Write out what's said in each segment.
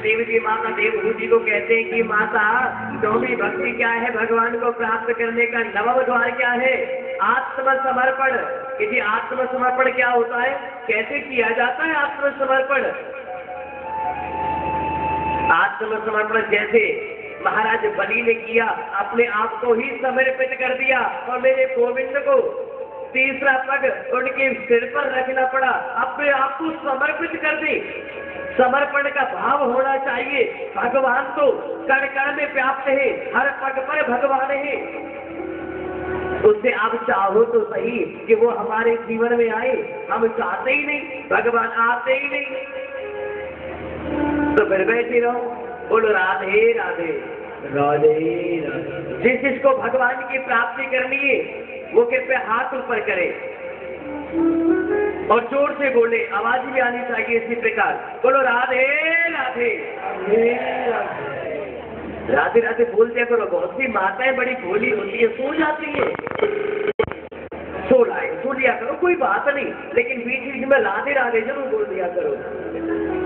देव जी माता देवहूति को कहते हैं कि माता नौवीं भक्ति क्या है, भगवान को प्राप्त करने का नवम द्वार क्या है? आत्मसमर्पण। यदि आत्मसमर्पण क्या होता है, कैसे किया जाता है आत्मसमर्पण? आत्मसमर्पण जैसे महाराज बलि ने किया, अपने आप को ही समर्पित कर दिया और मेरे गोविंद को तीसरा पग उनके सिर पर रखना पड़ा, अपने आप को समर्पित कर दी। समर्पण का भाव होना चाहिए। भगवान तो कण कण में व्याप्त है, हर पग पर भगवान है। उससे आप चाहो तो सही कि वो हमारे जीवन में आए, हम चाहते ही नहीं, भगवान आते ही नहीं, तो फिर बैठे रहो। बोलो राधे राधे राधे राधे। जिसको भगवान की प्राप्ति करनी है वो कृपया हाथ ऊपर करे और जोर से बोले, आवाज भी आनी चाहिए इसी प्रकार। बोलो राधे राधे राधे राधे बोलते करो। बहुत सी माताएं बड़ी भोली होती है, सो जाती है, सो लिया करो, कोई बात नहीं, लेकिन बीच बीच में राधे राधे जरूर बोल दिया करो,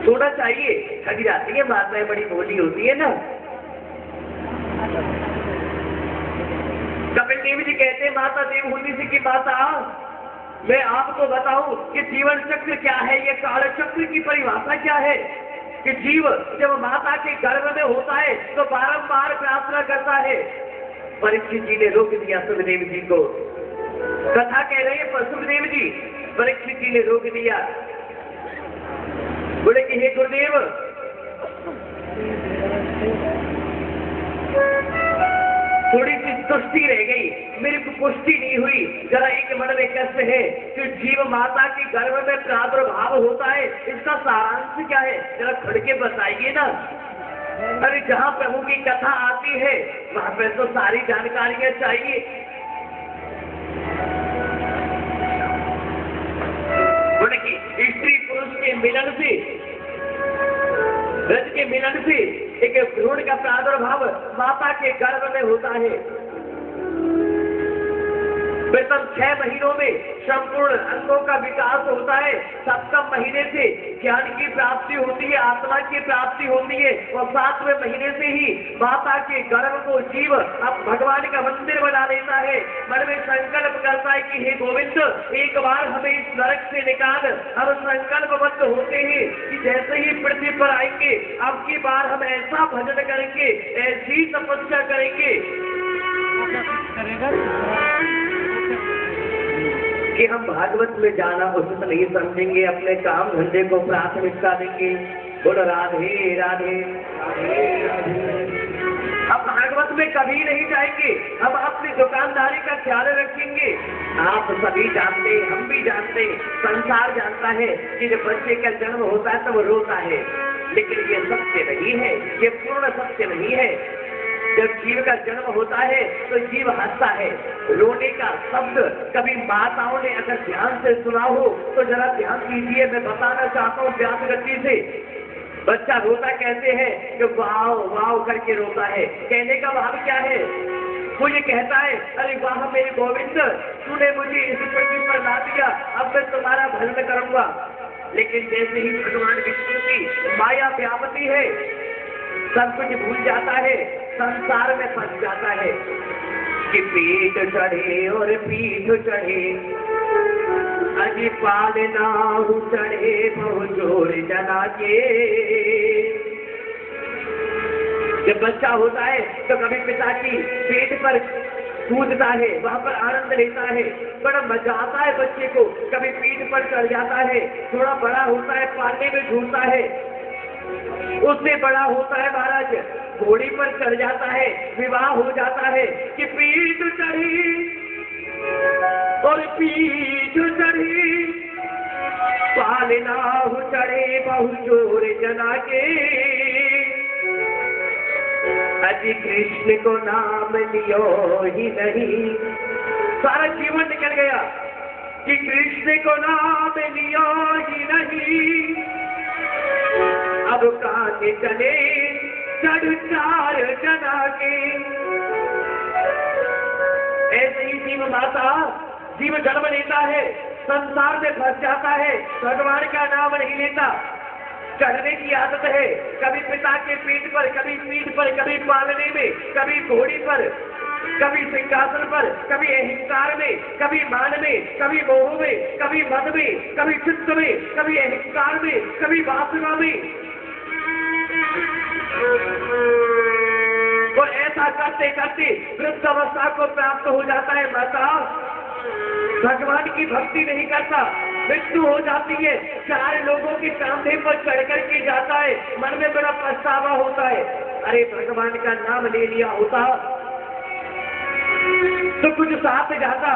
सोना चाहिए। थक जाती है माताएं, बड़ी भोली होती है ना। कपिल देव जी कहते हैं माता देवहूति से कि माता मैं आपको बताऊं कि जीवन चक्र क्या है, ये काल चक्र की परिभाषा क्या है। कि जीव जब माता के गर्भ में होता है तो बारंबार प्रार्थना करता है। परीक्षित जी ने रोक दिया सुखदेव जी को, कथा कह रहे हैं पर सुखदेव जी, परीक्षित जी ने रोक दिया। बोले कि हे गुरुदेव, थोड़ी सी तुष्टि रह गई, मेरे को पुष्टि नहीं हुई, जरा एक मन में कष्ट है कि जीव माता के गर्भ में प्रादुर्भाव होता है, इसका सारांश क्या है, जरा खुल के बताइए ना। अरे जहाँ प्रभु की कथा आती है वहां पर तो सारी जानकारियां चाहिए। बोले कि स्त्री पुरुष के मिलन से, रज के मिलन से एक भ्रूण का प्रादुर्भाव माता के गर्भ में होता है। प्रथम 6 महीनों में संपूर्ण अंगों का विकास होता है। 7वें महीने से ज्ञान की प्राप्ति होती है, आत्मा की प्राप्ति होती है और 7वें महीने से ही माता के गर्भ को जीव अब भगवान का मंदिर बना लेता है। मन में संकल्प करता है कि हे गोविंद, एक बार हमें इस नरक से निकाल। हम संकल्पबद्ध होते हैं कि जैसे ही पृथ्वी पर आएंगे अब की बार हम ऐसा भजन करेंगे, ऐसी तपस्या करेंगे कि हम भागवत में जाना उचित नहीं समझेंगे, अपने काम धंधे को प्राथमिकता देंगे। बोलो राधे राधे अब भागवत में कभी नहीं जाएंगे, हम अपनी दुकानदारी का ख्याल रखेंगे। आप सभी जानते, हम भी जानते, संसार जानता है कि जब बच्चे का जन्म होता है तो वो रोता है, लेकिन ये सत्य नहीं है, ये पूर्ण सत्य नहीं है। जब जीव का जन्म होता है तो जीव हंसता है। रोने का शब्द कभी माताओं ने अगर ध्यान से सुना हो तो जरा ध्यान दीजिए, मैं बताना चाहता हूँ व्यास गति से। बच्चा रोता कहते हैं कि वाव वाव करके रोता है। कहने का भाव क्या है? वो ये कहता है, अरे वाह मेरे गोविंद, तूने मुझे इस पृथ्वी पर ला दिया, अब मैं तुम्हारा भजन करूंगा। लेकिन जैसे ही भगवान विष्णु की माया व्यापती है, सब कुछ भूल जाता है, संसार में फंस जाता है कि पीठ चढ़े और पीठ चढ़े, अजी पालना चढ़े बहु जोर जना के। जब बच्चा होता है तो कभी पिता की पेट पर कूदता है, वहां पर आनंद लेता है, बड़ा मजा आता है बच्चे को। कभी पीठ पर चढ़ जाता है, थोड़ा बड़ा होता है, पालने में झूलता है, उससे बड़ा होता है महाराज, घोड़ी पर चढ़ जाता है, विवाह हो जाता है कि पीठ चढ़ी और पीठ चढ़ी, पालना चढ़े बहु जोर जना के। अजी कृष्ण को नाम लियो ही नहीं, सारा जीवन निकल गया कि कृष्ण को नाम लियो ही नहीं। अब काहे चले चढ़ चार जना के। ऐसे ही जीव माता, जीव जन्म लेता है, संसार में फंस जाता है, भगवान का नाम नहीं लेता। चढ़ने की आदत है, कभी पिता के पीठ पर, कभी पीठ पर, कभी पालने में, कभी घोड़ी पर, कभी सिंहासन पर, कभी अहंकार में, कभी मान में, कभी मोह में, कभी मद में, कभी चित्त में, कभी अहंकार में, कभी वासना में। और ऐसा करते करते वृद्ध अवस्था को प्राप्त हो जाता है। माता भगवान की भक्ति नहीं करता, मृत्यु हो जाती है, चार लोगों के कांधे पर चढ़ करके जाता है, मन में बड़ा पछतावा होता है। अरे भगवान का नाम ले लिया होता तो कुछ साथ जाता,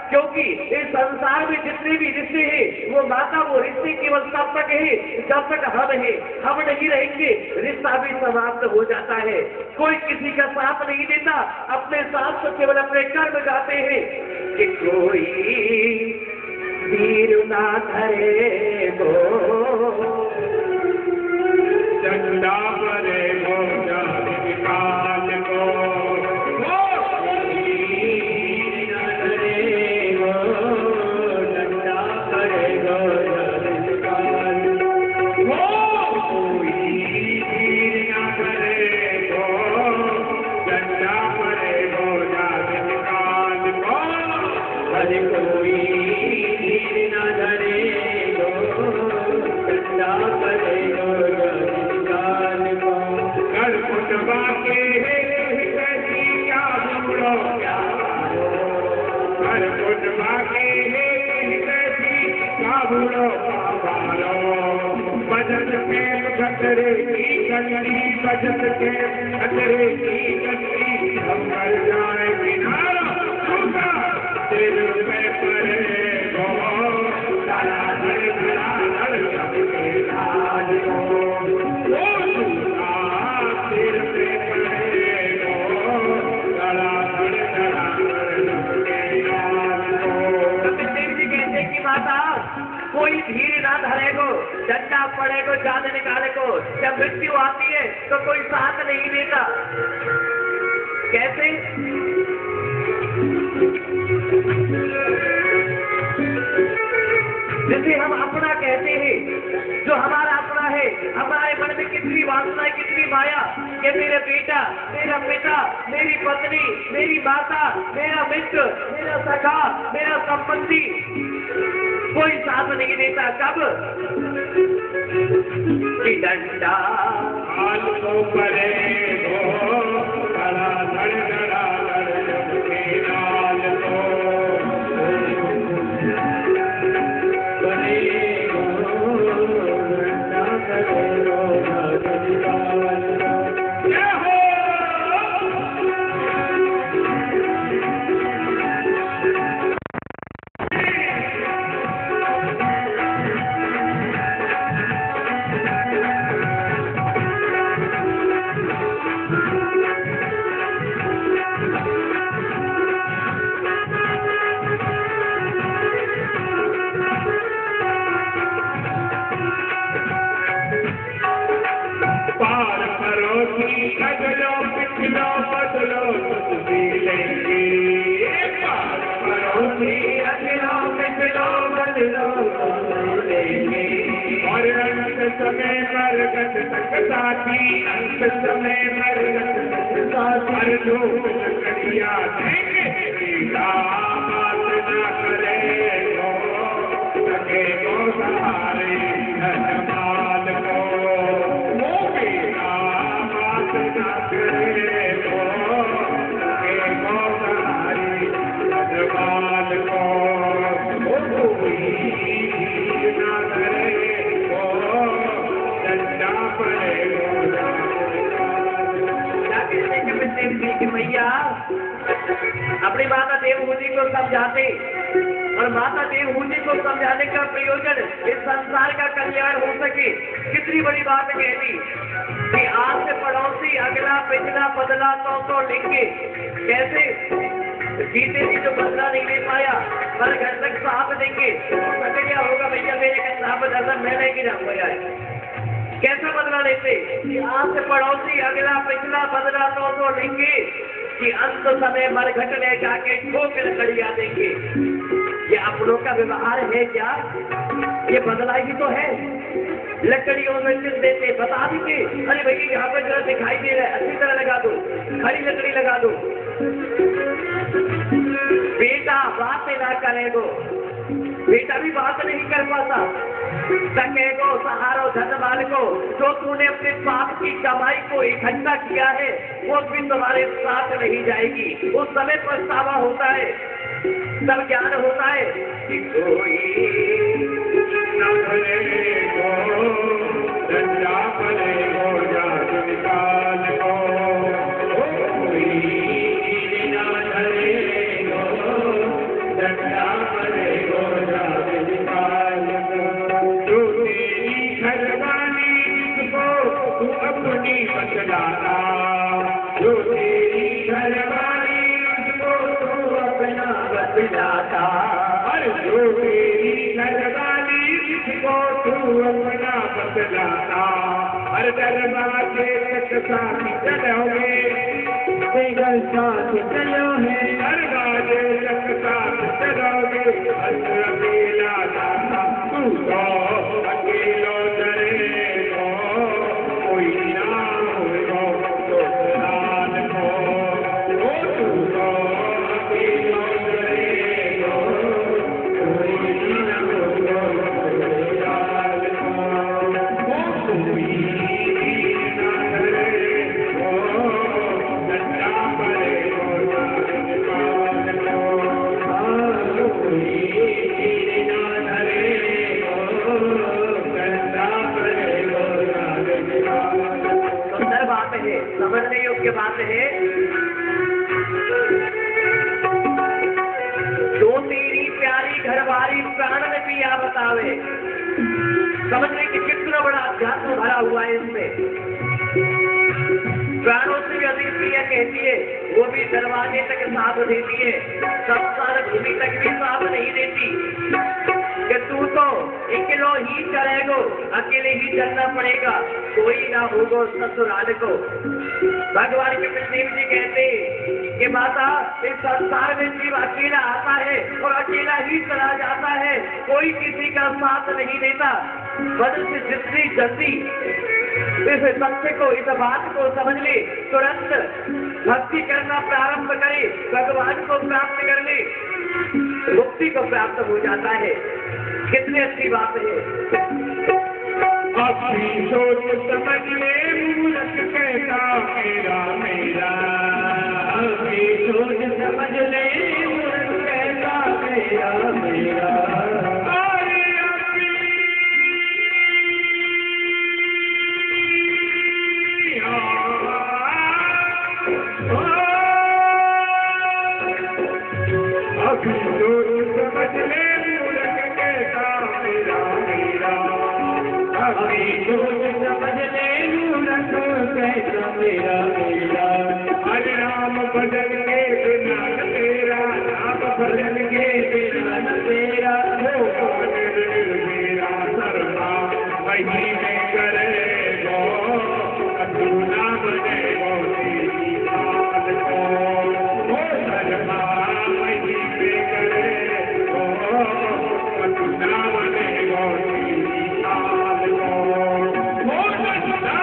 क्योंकि इस संसार में जितने भी रिश्ते हैं वो माता, वो रिश्ते केवल तब तक है जब तक हम है, हम नहीं रहेंगे रिश्ता भी समाप्त हो जाता है। कोई किसी का साथ नहीं देता, अपने साथ तो केवल अपने कर्म गाते हैं कि कोई तीर ना धरे गो चंदा परे गो काल को बजट के अतरे की गति हम मर जाए किनारा दिल पे परे गो तारा धड़ धड़ा धड़ सबके राज को दिल पे परे गो तारा धड़ धड़ा धड़ सबके राज को। सत्यदेव जी कहते कि माता कोई धीर ना धरेगो, डंडा पड़ेगो, जान निकालेगो। जब मृत्यु आती है तो कोई साथ नहीं देता। कैसे? जिसे हम अपना कहते हैं, जो हमारा अपना है, हमारे मन में कितनी वासना है, कितनी माया कि मेरा बेटा, मेरा पिता, मेरी पत्नी, मेरी माता, मेरा मित्र, मेरा सखा, मेरा संबंधी कोई साथ नहीं देता। कब कि डंडा हाल को परे गो धड़ा धड़ धड़ा धड़ सबके राज को परे गो डंडा परे गो अगलो पिछलो बदलो कुछ भी लेंगे अगलो पिछलो बदलो कुछ लेंगे और अंत समय मरगत तक साथी अंत समय मरगत तक साथी हर लोग लकड़िया देंगे बात ना करे सके को सहारे धनमाल को मैया अपनी माता देवहूति को समझाते और माता देवहूति को समझाने का प्रयोजन इस संसार का कल्याण हो सके। कितनी बड़ी बात कहती कि आज से पड़ोसी, अगला, पिछला, अगला बदला तो लेंगे। कैसे? जीते भी तो बदला नहीं ले पाया, पर घर तक साथ देंगे। क्या होगा भैया, मेरे का साथ बदला मैं नहीं गिराऊंगा यार। कैसा बदला लेते कि आपसे पड़ोसी अगला पिछला बदला तो लेंगे कि अंत समय मरघट ले जाके ठोकर कड़िया देंगे। ये अपनों का व्यवहार है क्या? ये बदला ही तो है। लकड़ियों में चिर देते, बता दीजिए अरे भैया यहाँ पर जरा दिखाई दे रहा है, अच्छी तरह लगा दो, खड़ी लकड़ी लगा दो। बेटा बात ना करेगो, बेटा भी बात नहीं कर पाता। सकेगो सहारो धनवान को, जो तूने अपने पाप की कमाई को इकट्ठा किया है वो भी तुम्हारे साथ नहीं जाएगी। उस समय पछतावा होता है, तब ज्ञान होता है कि कोई न भरेगो डंडा भरेगो जात निकाल को, कोई न भरेगो डंडा भरेगो जात निकाल को। जो तेरी घरवाली जिसको तू अपनी बतलाता, जो तेरी घरवाली जिसको तू अपना बतलाता, अरे जो तेरी घरवाली जिसको तू अपना बतलाता, हर दरवाजे तक साथ चलोगे, बेगल साथ चलोगे, दरवाजे तक साथ चलोगे। अकेला जाता तू तो अकेलो डरेगो, कोई ना होगो तो लाल को, तू तो अकेलो डरेगो, कोई ना होगो तो लाल को, कोई ना डरेगो डंडा पड़ेगो जात निकाल को, कोई ना डरेगो डंडा पड़ेगो जात निकाल को। सुंदर बात है, समझने योग्य बात है। जो तेरी प्यारी घरवाली प्राण में पिया बतावे, समझने की कितना बड़ा अध्यात्म भरा हुआ है इसमें। प्राणों से भी अधिक प्रिय कहती है, वो भी दरवाजे तक साथ देती है, संसार भूमि तक भी साथ नहीं देती कि तू तो अकेलो ही चलेगो, अकेले ही चलना पड़ेगा, कोई ना होगो ससुराल को। भगवान के देव जी कहते कि माता इस संसार में जीव अकेला आता है और अकेला ही चला जाता है, कोई किसी का साथ नहीं देता। बदल से जितनी जल्दी इस सत्य को, इस बात को समझ ले, तुरंत भक्ति करना प्रारंभ करे, भगवान को प्राप्त कर ले, मुक्ति को प्राप्त हो जाता है। कितनी अच्छी बात है। अपनी सोच समझ ले मूर्ख कहता मेरा मेरा, अपनी सोच समझ ले मूर्ख कहता मेरा मेरा, अरे अपनी सोच समझ ले मूर्ख कहता मेरा मेरा, अपनी सोच समझ ले मूर्ख कहता मेरा मेरा। हरे राम भजन के बिना न तेरा, राम भजन के बिना न तेरा, हो मेरा सर्वा वही में करेगो, तू ना बनेगो तेरी बात को, हो सर्वा वही में करेगो, तू ना बनेगो तेरी बात को, हो सर्वा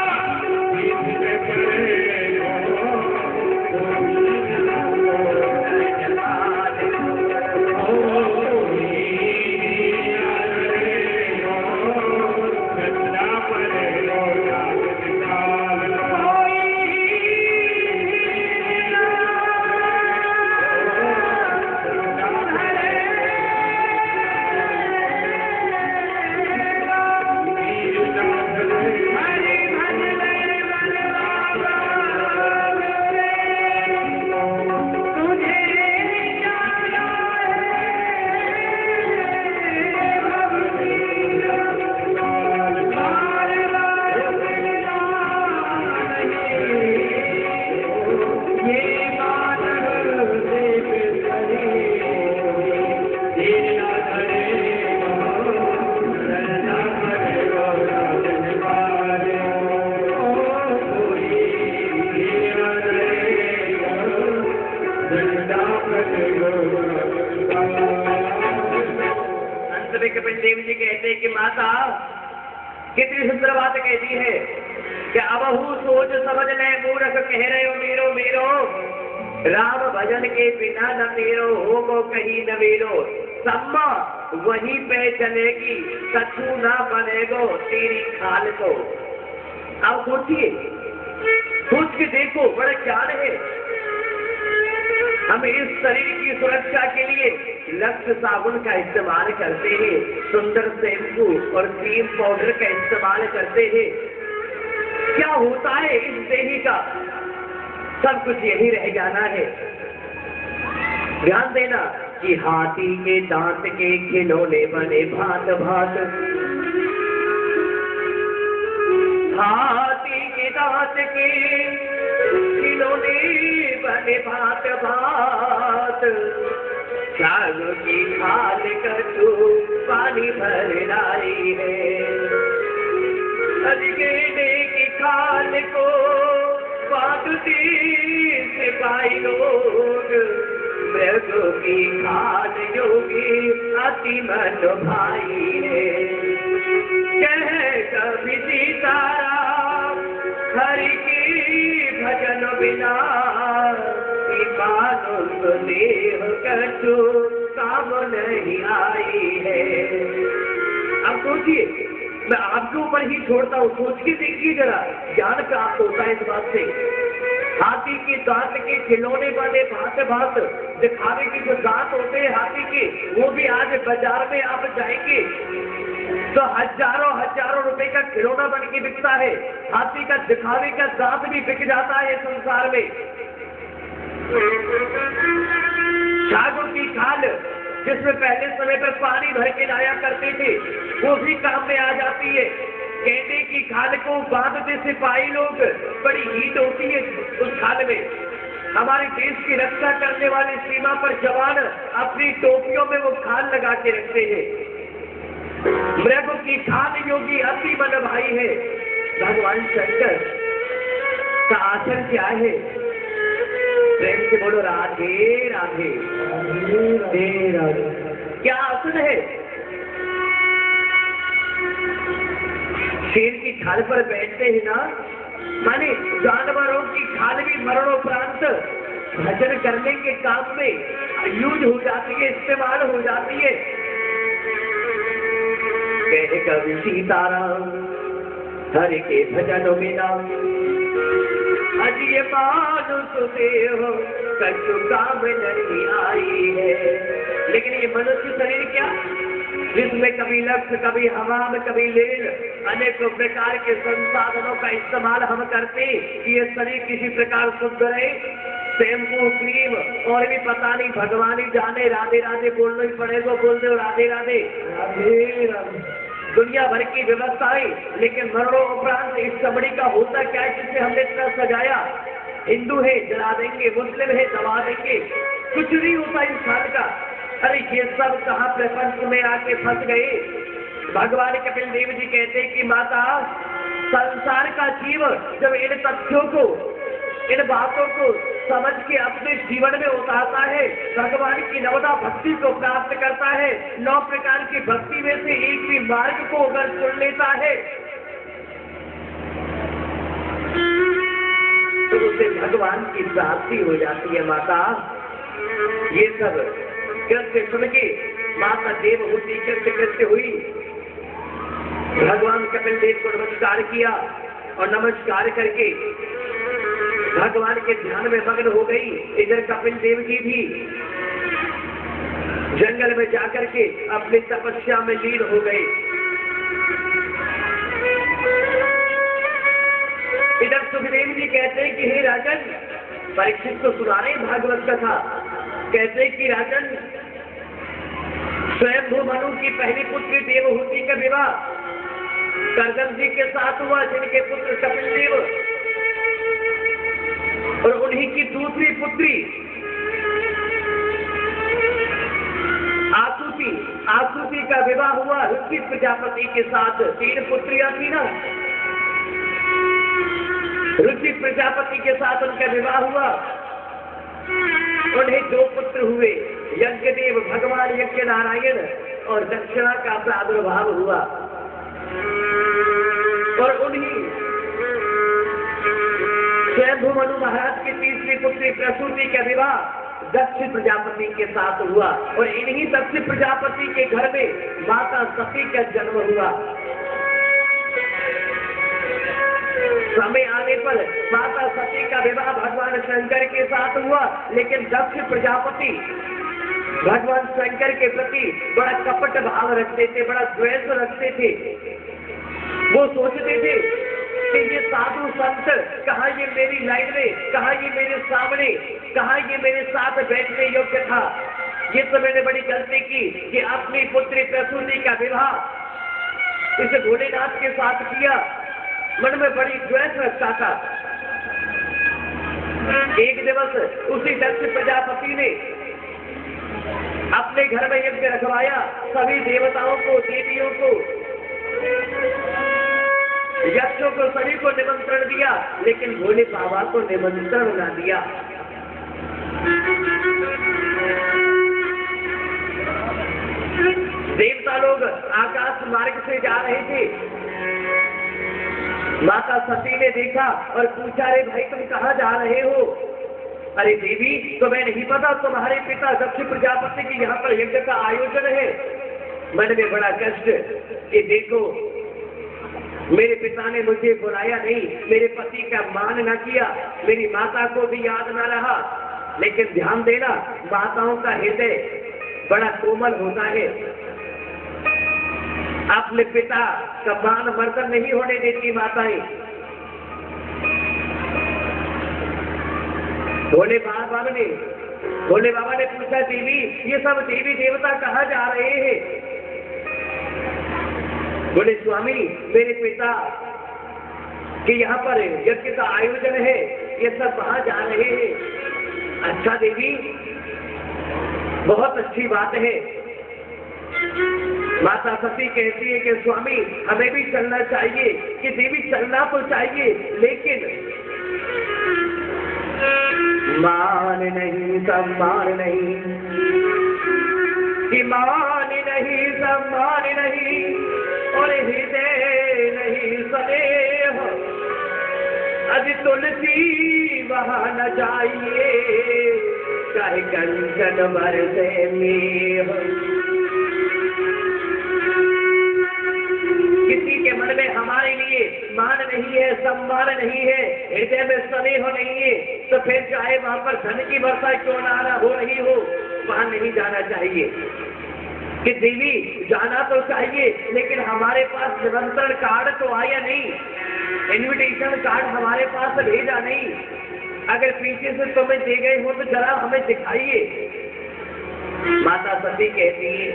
वही में करेगो, कपिल देव जी कहते हैं कि माता कितनी सुंदर बात कहती है कि अबहू सोच समझ ले मूर्ख कह रहे हो मेरो मेरो, राम भजन के बिना न मेरो होगो कहीं न मेरो, सम्मा वहीं पे चलेगी कछु ना बनेगो तेरी खाल को। आप सोचिए, सोच के देखो, बड़ा ज्ञान है। हम इस शरीर की सुरक्षा के लिए लक्स साबुन का इस्तेमाल करते हैं, सुंदर शैम्पू और क्रीम पाउडर का इस्तेमाल करते हैं। क्या होता है इस देही का? सब कुछ यही रह जाना है। ध्यान देना कि हाथी के दांत के खिलौने बने भांत भांत, हाथी के दांत के खिलौने बने भांत भांत, साग की खाल कटु पानी भर लाई है, गेंडे की खाल को बांधते सिपाही लोग, मृग की खाल योगी अति मन भाई है, कह कभी सीताराम हरि की भजन बिना, मानो देह कछु काम नहीं आई है। अब सोचिए, मैं आपके ऊपर ही छोड़ता हूँ, सोच के देखिए जरा, ज्ञान प्राप्त होता है इस बात से। हाथी के दांत के खिलौने बने भांत भांत, दिखावे के जो दांत होते हैं हाथी के, वो भी आज बाजार में आप जाएंगे तो हजारों हजारों रुपए का खिलौना बन के बिकता है। हाथी का दिखावे का दांत भी बिक जाता है संसार में। सागों की खाल जिसमें पहले समय पर पानी भर के लाया करते थे, वो भी काम में आ जाती है। गेंडे की खाल को बांधते सिपाही लोग, बड़ी हीट होती है उस खाल में। हमारे देश की रक्षा करने वाले सीमा पर जवान अपनी टोपियों में वो खाल लगा के रखते हैं। मृग की खाल योगी अति मन भाई है। भगवान शंकर का आसन क्या है? प्रेम से बोलो राधे राधे राधे राधे। क्या आसन है? शेर की खाल पर बैठते हैं ना, माने जानवरों की खाल भी मरणोपरांत भजन करने के काम में यूज हो जाती है, इस्तेमाल हो जाती है। कहे कभी सीताराम हरि के भजन बिना, अजी मानुष देह कछु काम नहीं आई है। लेकिन ये मनुष्य शरीर क्या, जिसमें कभी लक्ष्य, कभी हवाम, कभी लेन, अनेकों प्रकार के संसाधनों का इस्तेमाल हम करते कि ये शरीर किसी प्रकार शुद्ध रहे। शैम्पू, क्रीम और भी पता नहीं, भगवान ही जाने। राधे राधे बोलना ही पड़ेगा, बोल दो राधे राधे राधे राधे। दुनिया भर की व्यवस्थाएं, लेकिन मरणोपरांत इस चमड़ी का होता क्या है जिससे हमने इतना सजाया? हिंदू है जला देंगे, मुस्लिम है दबा देंगे, कुछ नहीं होता इस खाल का। अरे ये सब कहाँ प्रपंच में आके फंस गए। भगवान कपिल देव जी कहते हैं कि माता, संसार का जीव जब इन तथ्यों को, इन बातों को समझ के अपने जीवन में उतारता है, भगवान की नवदा भक्ति को प्राप्त करता है, 9 प्रकार की भक्ति में से एक भी मार्ग को अगर चुन लेता है, तो उसे भगवान की प्राप्ति हो जाती है। माता, ये सब कृत्य सुन के माता देवहूति कृत्य हुई। भगवान कपिल देव को नमस्कार किया और नमस्कार करके भगवान के ध्यान में मग्न हो गई। इधर कपिल देव जी भी जंगल में जाकर के अपनी तपस्या में लीन हो गए। इधर सुखदेव जी कहते हैं कि हे राजन, परीक्षित को सुना रहे भागवत कथा। कहते हैं कि राजन, स्वयंभू मनु की पहली पुत्री देवहूति का विवाह करदम जी के साथ हुआ, जिनके पुत्र कपिल देव, और उन्हीं की दूसरी पुत्री आसूति का विवाह हुआ रुचि प्रजापति के साथ। 3 पुत्रियां थी ना, रुचि प्रजापति के साथ उनका विवाह हुआ। उन्हें 2 पुत्र हुए, यज्ञदेव भगवान यज्ञ नारायण और दक्षिणा का प्रादुर्भाव हुआ। और उन्हीं स्वयंभू मनु महाराज की तीसरी पुत्री प्रसूति का विवाह दक्ष प्रजापति के साथ हुआ और इन्हीं दक्ष प्रजापति के घर में माता सती का जन्म हुआ। समय आने पर माता सती का विवाह भगवान शंकर के साथ हुआ, लेकिन दक्ष प्रजापति भगवान शंकर के प्रति बड़ा कपट भाव रखते थे, बड़ा द्वेष रखते थे। वो सोचते थे कि ये साधु संत कहाँ ये मेरी लाइन में, कहाँ ये मेरे सामने, कहाँ ये मेरे साथ बैठने योग्य था। ये तो मैंने बड़ी गलती की कि अपनी पुत्री प्रसूति का विवाह इस भोलेनाथ के साथ किया। मन में बड़ी द्वेष रखता था। एक दिवस उसी दक्ष प्रजापति ने अपने घर में यज्ञ रखवाया, सभी देवताओं को, देवियों को, यक्षों को, सभी को निमंत्रण दिया, लेकिन भोले बाबा को निमंत्रण ना दिया। देवता लोग आकाश मार्ग से जा रहे थे। माता सती ने देखा और पूछा, रे भाई तुम कहाँ जा रहे हो? अरे देवी, तुम्हें नहीं पता तुम्हारे पिता दक्ष प्रजापति की यहाँ पर यज्ञ का आयोजन है। मन में बड़ा कष्ट कि देखो मेरे पिता ने मुझे बुलाया नहीं, मेरे पति का मान न किया, मेरी माता को भी याद न रहा। लेकिन ध्यान देना, माताओं का हृदय बड़ा कोमल होता है, अपने पिता का मान मर्दन नहीं होने देती माताएं। भोले बाबा ने पूछा, देवी ये सब देवी देवता कहाँ जा रहे हैं? बोले स्वामी, मेरे पिता कि यहाँ पर यज्ञ का आयोजन है, ये सब वहां जा रहे हैं। अच्छा देवी, बहुत अच्छी बात है। माता सती कहती है कि स्वामी हमें भी चलना चाहिए। कि देवी चलना तो चाहिए, लेकिन मान नहीं, सम्मान नहीं, कि मान नहीं, सम्मान नहीं और हृदय नहीं स्नेह। अज तुलसी वहां न जाइए, चाहे कंचन बरसे मेह। किसी के मन में हमारे लिए मान नहीं है, सम्मान नहीं है, हृदय में स्नेह नहीं है, तो फिर चाहे वहां पर धन की वर्षा क्यों ना हो रही हो, वहां नहीं जाना चाहिए। कि देवी जाना तो चाहिए, लेकिन हमारे पास निमंत्रण कार्ड तो आया नहीं, इनविटेशन कार्ड हमारे पास भेजा नहीं। अगर पीछे से तुम्हें दे गए हो तो जरा हमें दिखाइए। माता सती कहती है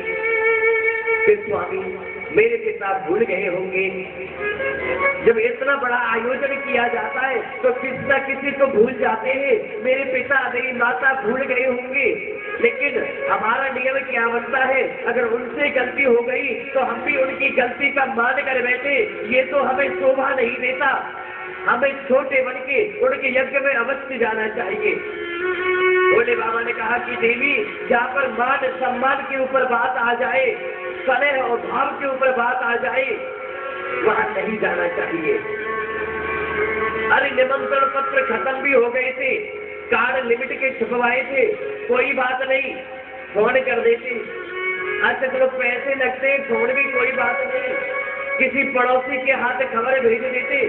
कि स्वामी मेरे पिता भूल गए होंगे। जब इतना बड़ा आयोजन किया जाता है तो किसी न किसी को भूल जाते हैं। मेरे पिता, मेरी माता भूल गए होंगे, लेकिन हमारा नियम क्या बनता है, अगर उनसे गलती हो गई तो हम भी उनकी गलती का मान कर बैठे, ये तो हमें शोभा नहीं देता। हमें छोटे बन के उनके यज्ञ में अवश्य जाना चाहिए। भोले बाबा ने कहा कि देवी, जहाँ पर मान सम्मान के ऊपर बात आ जाए, स्नेह और भाव के ऊपर बात आ जाए, वहां नहीं जाना चाहिए। अरे निमंत्रण पत्र खत्म भी हो गए थे, कार्ड लिमिट के छपवाए थे, कोई बात नहीं, फोन कर देते। अच्छा चलो पैसे लगते, फोन भी कोई बात नहीं, किसी पड़ोसी के हाथ खबर भेज देते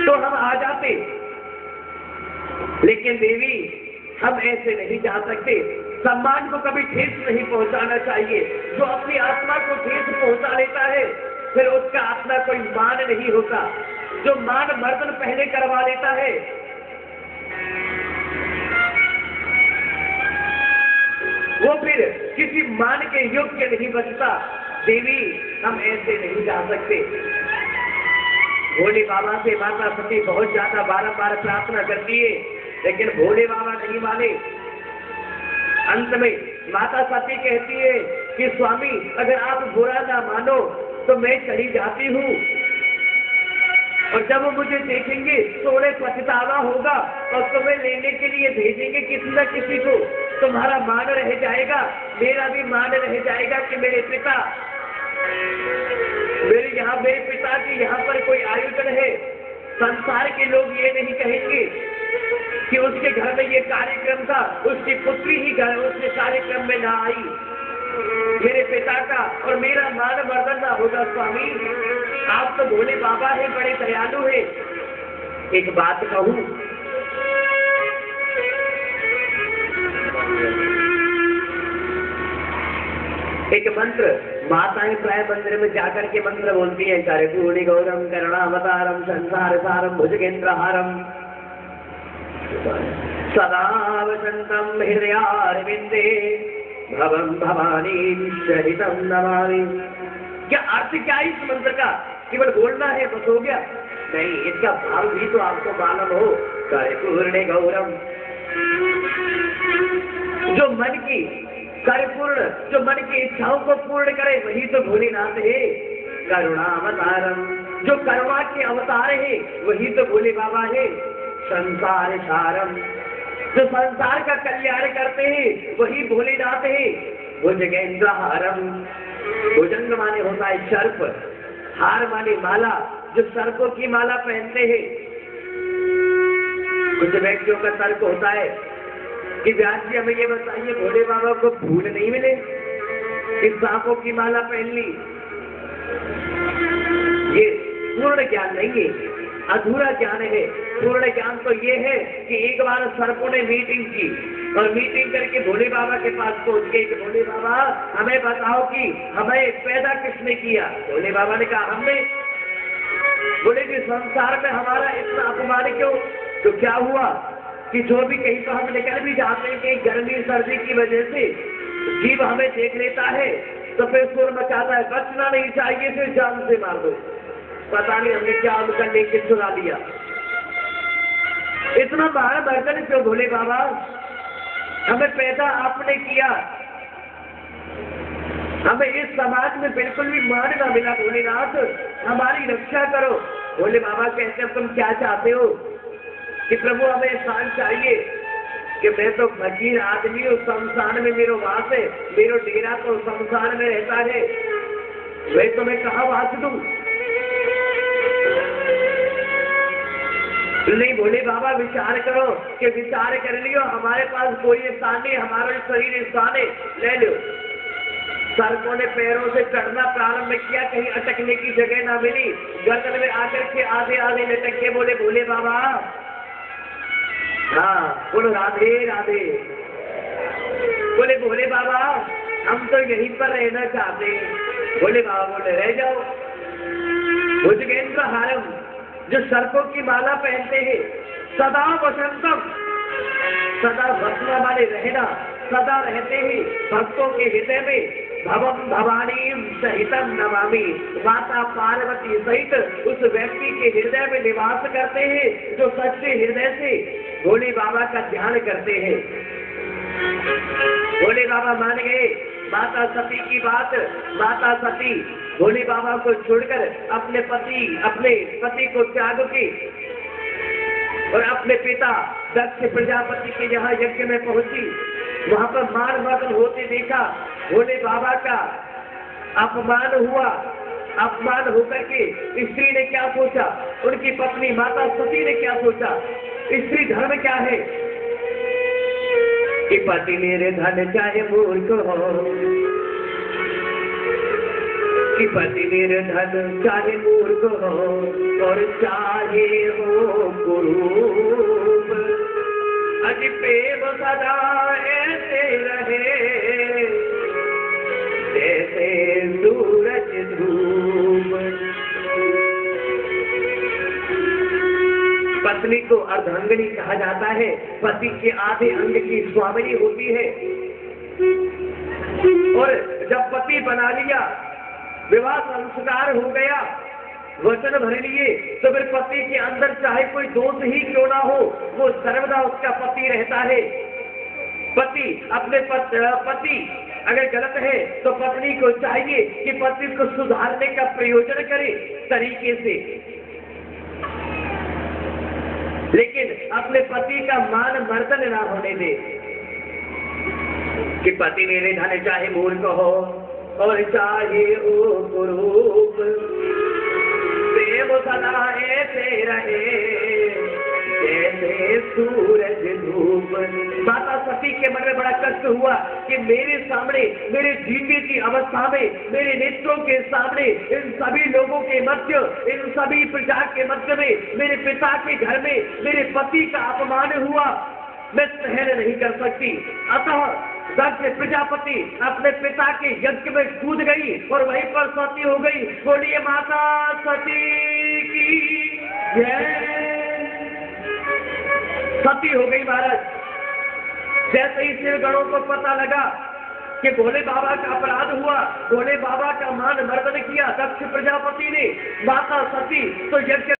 तो हम आ जाते। लेकिन देवी, हम ऐसे नहीं जा सकते। सम्मान को कभी ठेस नहीं पहुंचाना चाहिए। जो अपनी आत्मा को ठेस पहुंचा लेता है, फिर उसका अपना कोई मान नहीं होता। जो मान मर्दन पहले करवा लेता है, वो फिर किसी मान के योग्य नहीं बचता। देवी, हम ऐसे नहीं जा सकते। भोले बाबा से माता सती बहुत ज्यादा बारंबार प्रार्थना करती है, लेकिन भोले बाबा नहीं माने। अंत में माता सती कहती है कि स्वामी, अगर आप बुरा ना मानो तो मैं चली जाती हूँ। और जब वो मुझे देखेंगे तो उन्हें पछतावा होगा और तुम्हें लेने के लिए भेजेंगे किसी न किसी को। तुम्हारा मान रह जाएगा, मेरा भी मान रह जाएगा कि मेरे पिता की यहाँ पर कोई आयोजन है। संसार के लोग ये नहीं कहेंगे कि उसके घर में ये कार्यक्रम था, उसकी पुत्री ही घर उसके कार्यक्रम में ना आई। मेरे पिता का और मेरा मान मर्दन ना होगा। स्वामी आप तो भोले बाबा है, बड़े दयालु है। एक बात कहूं, एक मंत्र माताएं प्राय मंदिर में जाकर के मंत्र बोलती हैं, कर्पूरी गौरम करुणावतारम संसार सारम भुजगेंद्रहारम सदा वसंतम हृदयारविंदे भवम भवानी सहितम नमामि। क्या अर्थ क्या है इस मंत्र का? केवल बोलना है बस हो गया? नहीं, इसका भाव भी तो आपको मालूम हो। कर्पूर्णे गौरम, जो मन की कर्पूर्ण, जो मन की इच्छाओं को पूर्ण करे वही तो भोलेनाथ है। करुणावतारम, जो करुणा के अवतार है वही तो भोले बाबा है। संसार सारम, जो संसार का कल्याण करते हैं वही भोलेनाथ है। भुजगेंद्रहारम, भुजंग माने होता है सर्प, हार माने माला, जो सर्पों की माला पहनते हैं। कुछ व्यक्तियों का तर्क होता है कि व्यास जी हमें ये बताइए, भोले बाबा को भूल नहीं मिले, इस सांपों की माला पहन ली? ये पूर्ण ज्ञान नहीं है, अधूरा ज्ञान है। पूर्ण ज्ञान तो ये है कि एक बार सर्पों ने मीटिंग की और मीटिंग करके भोले बाबा के पास पहुंच गए कि भोले बाबा हमें बताओ कि हमें पैदा किसने किया? भोले बाबा ने कहा हमने। बोले कि संसार में हमारा इतना अपमान क्यों? तो क्या हुआ कि जो भी कहीं पर हम निकल भी जाते हैं कि गर्मी सर्दी की वजह से जीव हमें देख लेता है तो फिर सुर मचाता है, बचना नहीं चाहिए, फिर जान से मार दो। पता नहीं हमने क्या उनका लेके चुरा लिया। इतना बाहर बर्तन क्यों भोले बाबा? हमें पैदा आपने किया, हमें इस समाज में बिल्कुल भी मान ना मिला। भोलेनाथ हमारी रक्षा करो। भोले बाबा कहते हैं तुम क्या चाहते हो? कि प्रभु हमें स्थान चाहिए कि मैं तो फकीर आदमी हूँ, शमशान में मेरो वास है, मेरो डेरा तो शमशान में रहता है, मैं तुम्हें कहाँ वास दूं? नहीं भोले बाबा विचार करो। कि विचार कर लियो, हमारे पास कोई स्थान नहीं, हमारा शरीर स्थान है, ले लो। सर्पों ने पैरों से चढ़ना प्रारंभ किया, कहीं अटकने की जगह ना मिली, गर्दन में आकर के आधे आधे लटक के बोले भोले बाबा हाँ बोलो राधे राधे। बोले भोले बाबा हम तो यहीं पर रहना चाहते हैं। भोले बाबा बोले रह जाओ। भुजगेंद्रहारम, जो सर्पों की माला पहनते हैं। सदा वसंतम, सदा वसना वाले रहना, सदा रहते हैं भक्तों के हृदय में। भवम भवानी सहितम नमामि, माता पार्वती सहित उस व्यक्ति के हृदय में निवास करते हैं जो सच्चे हृदय से भोले बाबा का ध्यान करते हैं। भोले बाबा मान गए माता सती की बात। माता सती भोले बाबा को छोड़कर अपने पति को त्याग के और अपने पिता दक्ष प्रजापति के यहाँ यज्ञ में पहुंची। वहां पर मान मर्दन होते देखा। भोले बाबा का अपमान हुआ। अपमान होकर के स्त्री ने क्या सोचा, उनकी पत्नी माता सती ने क्या सोचा? स्त्री धर्म क्या है कि पति मेरे धन चाहे मूर्ख हो, कि पति मेरे धन चाहे मूर्ख हो और चाहे हो कुरूप, अति प्रेम सदा ऐसे रहे जैसे सूरज धूप। पत्नी को अर्धांगिनी कहा जाता है, पति के आधे अंग की स्वामिनी होती है। और जब पति बना लिया, विवाह संस्कार हो गया, वचन भर लिए, तो फिर पति के अंदर चाहे कोई दोष ही क्यों ना हो, वो सर्वदा उसका पति रहता है। पति अपने पति अगर गलत है तो पत्नी को चाहिए कि पति को सुधारने का प्रयोजन करे तरीके से। लेकिन अपने पति का मान मर्दन ना होने दे कि पति मेरे धन चाहे मूर्ख हो और चाहे ओ कुरूप, प्रेम सदा ऐसे रहे जैसे सूरज धूप। माता सती के मन में बड़ा कष्ट हुआ कि मेरे सामने, मेरे जीने की अवस्था में, मेरे नेत्रों के सामने, इन सभी लोगों के मध्य, इन सभी प्रजा के मध्य में, मेरे पिता के घर में मेरे पति का अपमान हुआ, मैं सहन नहीं कर सकती। अतः दक्ष प्रजापति अपने पिता के यज्ञ में कूद गई और वहीं पर सती हो गई। बोलिए माता सती की जय। सती हो गई महाराज। जैसे ही शिवगणों को पता लगा कि भोले बाबा का अपराध हुआ, भोले बाबा का मान मर्दन किया दक्ष प्रजापति ने, माता सती तो यज्ञ